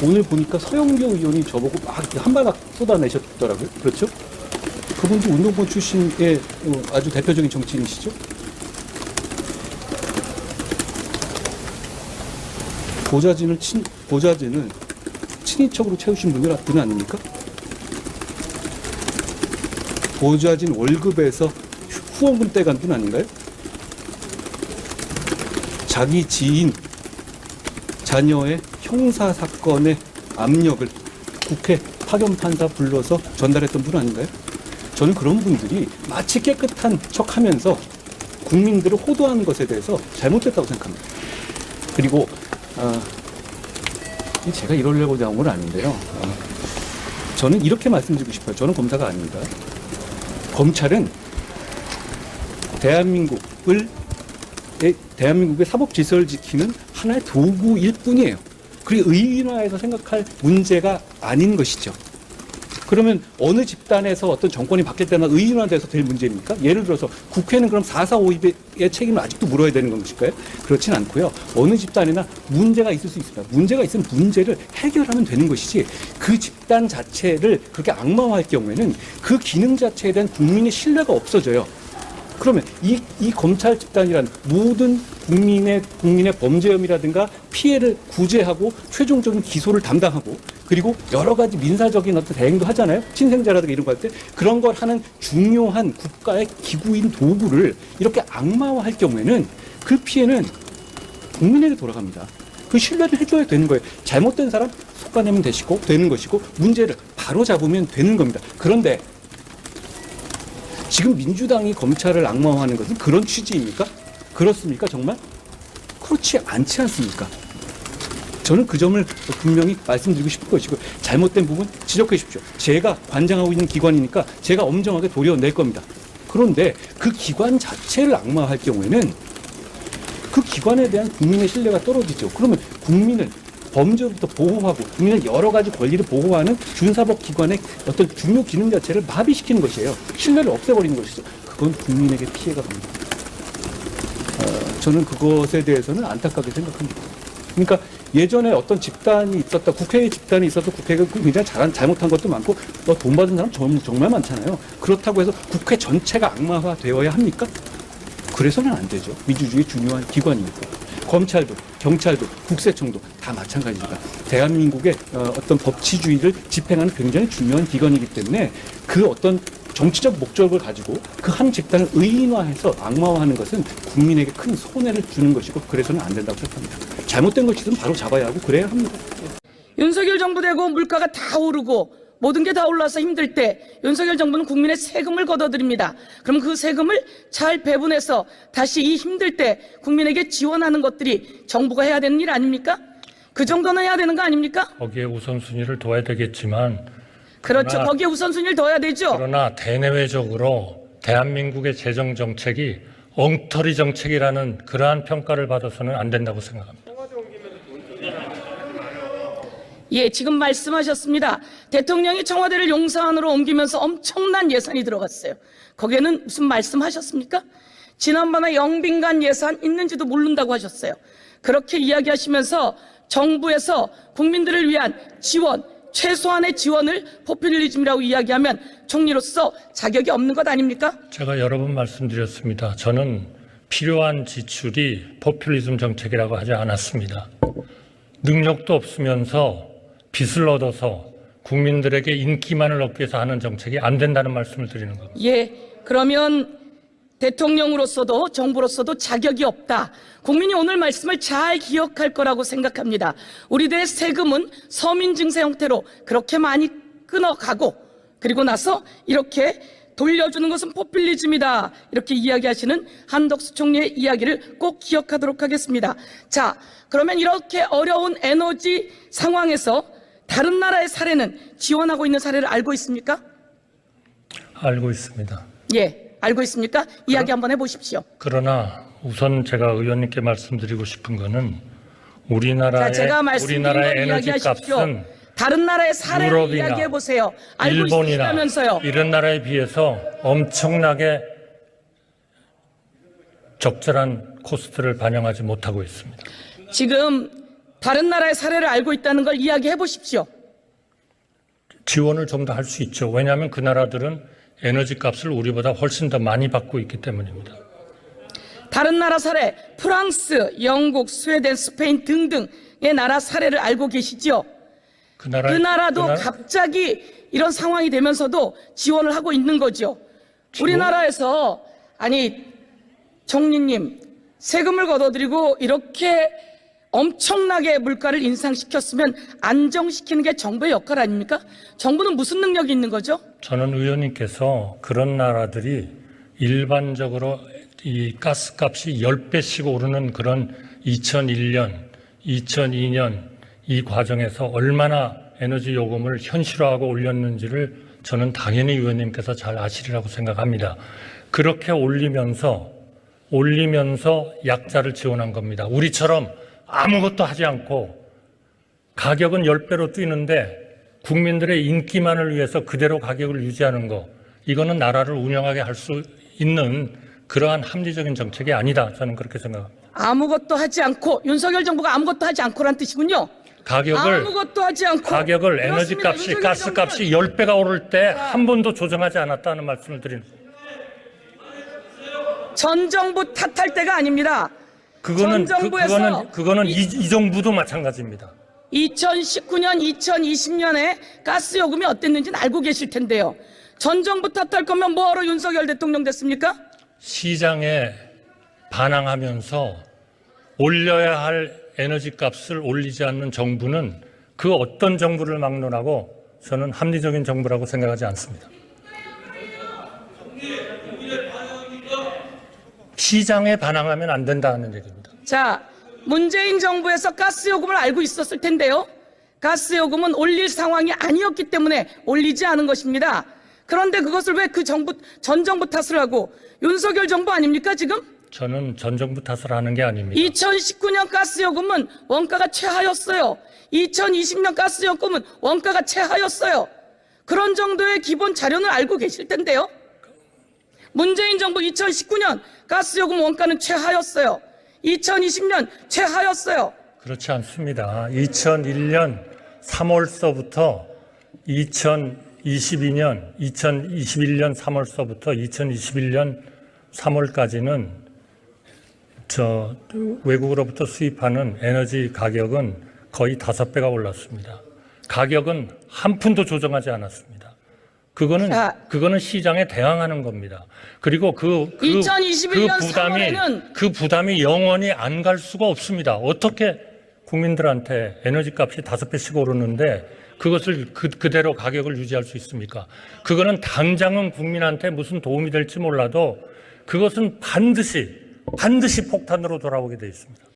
오늘 보니까 서영교 의원이 저보고 막 한바닥 쏟아내셨더라고요. 그렇죠? 그분도 운동권 출신의 아주 대표적인 정치인이시죠? 보좌진을 친인척으로 채우신 분 아닙니까? 보좌진 월급에서 후원금 떼간 분 아닌가요? 자기 지인, 자녀의 형사 사건의 압력을 국회 파견 판사 불러서 전달했던 분 아닌가요? 저는 그런 분들이 마치 깨끗한 척하면서 국민들을 호도하는 것에 대해서 잘못됐다고 생각합니다. 그리고 제가 이러려고 나온 건 아닌데요. 저는 이렇게 말씀드리고 싶어요. 저는 검사가 아닙니다. 검찰은 대한민국의 사법 질서를 지키는 하나의 도구일 뿐이에요. 그리고 의인화해서 생각할 문제가 아닌 것이죠. 그러면 어느 집단에서 어떤 정권이 바뀔 때나 의인화돼서 될 문제입니까? 예를 들어서 국회는 그럼 4.4.5의 책임을 아직도 물어야 되는 것일까요? 그렇진 않고요. 어느 집단이나 문제가 있을 수 있습니다. 문제가 있으면 문제를 해결하면 되는 것이지 그 집단 자체를 그렇게 악마화할 경우에는 그 기능 자체에 대한 국민의 신뢰가 없어져요. 그러면 이 검찰 집단이란 모든 국민의 범죄 혐의라든가 피해를 구제하고 최종적인 기소를 담당하고 그리고 여러 가지 민사적인 어떤 대행도 하잖아요. 친생제라든가 이런 거 할 때 그런 걸 하는 중요한 국가의 기구인 도구를 이렇게 악마화할 경우에는 그 피해는 국민에게 돌아갑니다. 그 신뢰를 해줘야 되는 거예요. 잘못된 사람 속아내면 되는 것이고 문제를 바로 잡으면 되는 겁니다. 그런데 지금 민주당이 검찰을 악마화하는 것은 그런 취지입니까? 그렇습니까? 정말? 그렇지 않지 않습니까? 저는 그 점을 분명히 말씀드리고 싶은 것이고 잘못된 부분 지적해 주십시오. 제가 관장하고 있는 기관이니까 제가 엄정하게 도려낼 겁니다. 그런데 그 기관 자체를 악마화할 경우에는 그 기관에 대한 국민의 신뢰가 떨어지죠. 그러면 국민을 범죄로부터 보호하고 국민의 여러 가지 권리를 보호하는 준사법 기관의 어떤 중요 기능 자체를 마비시키는 것이에요. 신뢰를 없애버리는 것이죠. 그건 국민에게 피해가 갑니다. 저는 그것에 대해서는 안타깝게 생각합니다. 그러니까 예전에 어떤 집단이 있었다, 국회의 집단이 있어서 국회가 굉장히 잘못한 것도 많고 돈 받은 사람 정말 많잖아요. 그렇다고 해서 국회 전체가 악마화되어야 합니까? 그래서는 안 되죠. 민주주의의 중요한 기관이니까. 검찰도, 경찰도, 국세청도 다 마찬가지입니다. 대한민국의 어떤 법치주의를 집행하는 굉장히 중요한 기관이기 때문에 그 어떤 정치적 목적을 가지고 그 한 집단을 의인화해서 악마화하는 것은 국민에게 큰 손해를 주는 것이고 그래서는 안 된다고 생각합니다. 잘못된 것이 있으면 바로 잡아야 하고 그래야 합니다. 윤석열 정부 되고 물가가 다 오르고 모든 게 다 올라서 힘들 때 윤석열 정부는 국민의 세금을 걷어들입니다. 그럼 그 세금을 잘 배분해서 다시 이 힘들 때 국민에게 지원하는 것들이 정부가 해야 되는 일 아닙니까? 그 정도는 해야 되는 거 아닙니까? 거기에 우선순위를 둬야 되겠지만 그렇죠. 거기에 우선순위를 둬야 되죠. 그러나 대내외적으로 대한민국의 재정정책이 엉터리 정책이라는 그러한 평가를 받아서는 안 된다고 생각합니다. 예, 지금 말씀하셨습니다. 대통령이 청와대를 용산으로 옮기면서 엄청난 예산이 들어갔어요. 거기에는 무슨 말씀하셨습니까? 지난번에 영빈관 예산 있는지도 모른다고 하셨어요. 그렇게 이야기하시면서 정부에서 국민들을 위한 지원, 최소한의 지원을 포퓰리즘이라고 이야기하면 총리로서 자격이 없는 것 아닙니까? 제가 여러 번 말씀드렸습니다. 저는 필요한 지출이 포퓰리즘 정책이라고 하지 않았습니다. 능력도 없으면서 빚을 얻어서 국민들에게 인기만을 얻기 위해서 하는 정책이 안 된다는 말씀을 드리는 겁니다. 예, 그러면 대통령으로서도 정부로서도 자격이 없다. 국민이 오늘 말씀을 잘 기억할 거라고 생각합니다. 우리들의 세금은 서민증세 형태로 그렇게 많이 끊어가고 그리고 나서 이렇게 돌려주는 것은 포퓰리즘이다. 이렇게 이야기하시는 한덕수 총리의 이야기를 꼭 기억하도록 하겠습니다. 자, 그러면 이렇게 어려운 에너지 상황에서 다른 나라의 사례는 지원하고 있는 사례를 알고 있습니까? 알고 있습니다. 예, 알고 있습니까? 이야기 한번 해보십시오. 그러나 우선 제가 의원님께 말씀드리고 싶은 거는 우리나라의 제가 말씀드린 걸 에너지 이야기하십시오. 값은 다른 나라의 사례를 유럽이나 이야기해 보세요. 알고 일본이나 있으시다면서요. 이런 나라에 비해서 엄청나게 적절한 코스트를 반영하지 못하고 있습니다. 지금 다른 나라의 사례를 알고 있다는 걸 이야기해 보십시오. 지원을 좀 더 할 수 있죠. 왜냐하면 그 나라들은 에너지 값을 우리보다 훨씬 더 많이 받고 있기 때문입니다. 다른 나라 사례, 프랑스, 영국, 스웨덴, 스페인 등등의 나라 사례를 알고 계시죠? 그 나라도 갑자기 이런 상황이 되면서도 지원을 하고 있는 거죠. 우리나라에서 총리님 세금을 걷어들이고 이렇게 엄청나게 물가를 인상시켰으면 안정시키는 게 정부의 역할 아닙니까? 정부는 무슨 능력이 있는 거죠? 저는 의원님께서 그런 나라들이 일반적으로 이 가스값이 10배씩 오르는 그런 2001년, 2002년 이 과정에서 얼마나 에너지 요금을 현실화하고 올렸는지를 저는 당연히 의원님께서 잘 아시리라고 생각합니다. 그렇게 올리면서 약자를 지원한 겁니다. 우리처럼 아무것도 하지 않고 가격은 10배로 뛰는데 국민들의 인기만을 위해서 그대로 가격을 유지하는 거, 이거는 나라를 운영하게 할 수 있는 그러한 합리적인 정책이 아니다. 저는 그렇게 생각합니다. 아무것도 하지 않고, 윤석열 정부가 아무것도 하지 않고란 뜻이군요. 아무것도 하지 않고 가격을 에너지값이, 가스값이 10배가 오를 때 한 번도 조정하지 않았다는 말씀을 드리는 거예요. 전 정부 탓할 때가 아닙니다. 그거는 이 정부도 마찬가지입니다. 2019년, 2020년에 가스 요금이 어땠는지는 알고 계실 텐데요. 전 정부 탓할 거면 뭐하러 윤석열 대통령 됐습니까? 시장에 반항하면서 올려야 할 에너지 값을 올리지 않는 정부는 그 어떤 정부를 막론하고 저는 합리적인 정부라고 생각하지 않습니다. 시장에 반항하면 안 된다는 얘기입니다. 자, 문재인 정부에서 가스 요금을 알고 있었을 텐데요. 가스 요금은 올릴 상황이 아니었기 때문에 올리지 않은 것입니다. 그런데 그것을 왜 전 정부 탓을 하고, 윤석열 정부 아닙니까 지금? 저는 전 정부 탓을 하는 게 아닙니다. 2019년 가스 요금은 원가가 최하였어요. 2020년 가스 요금은 원가가 최하였어요. 그런 정도의 기본 자료는 알고 계실 텐데요. 문재인 정부 2019년 가스 요금 원가는 최하였어요. 2020년 최하였어요. 그렇지 않습니다. 2001년 3월서부터 2021년 3월서부터 2021년 3월까지는 외국으로부터 수입하는 에너지 가격은 거의 5배가 올랐습니다. 가격은 한 푼도 조정하지 않았습니다. 그거는 시장에 대항하는 겁니다. 그리고 2021년 그 부담이 영원히 안 갈 수가 없습니다. 어떻게 국민들한테 에너지 값이 5배씩 오르는데 그것을 그대로 가격을 유지할 수 있습니까? 그거는 당장은 국민한테 무슨 도움이 될지 몰라도 그것은 반드시 폭탄으로 돌아오게 돼 있습니다.